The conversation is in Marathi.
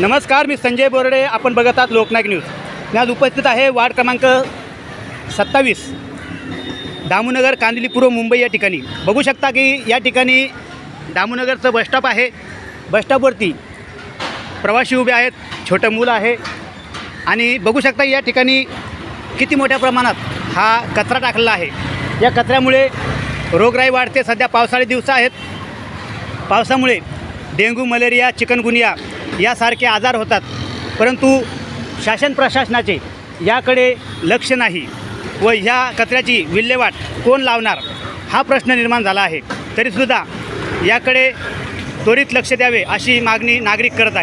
नमस्कार, मी संजय बोर्डे. आपण बघत आहात लोकनायक न्यूज. मी आज उपस्थित आहे वार्ड क्रमांक 27 दामूनगर, कांदिवली पूर्व, मुंबई या ठिकाणी. बघू शकता की या ठिकाणी दामूनगरचं बसस्टॉप आहे. बसस्टॉपवरती प्रवासी उभे आहेत, छोटं मुलं आहे आणि बघू शकता या ठिकाणी किती मोठ्या प्रमाणात हा कचरा टाकलेला आहे. या कचऱ्यामुळे रोगराई वाढते. सध्या पावसाळी दिवस आहेत. पावसामुळे डेंग्यू, मलेरिया, चिकनगुनिया यासारखे आजार होतात, परंतु शासन प्रशासनाचे याकडे लक्ष नाही व ह्या कचऱ्याची विल्हेवाट कोण लावणार हा प्रश्न निर्माण झाला आहे. तरीसुद्धा याकडे त्वरित लक्ष द्यावे अशी मागणी नागरिक करत आहेत.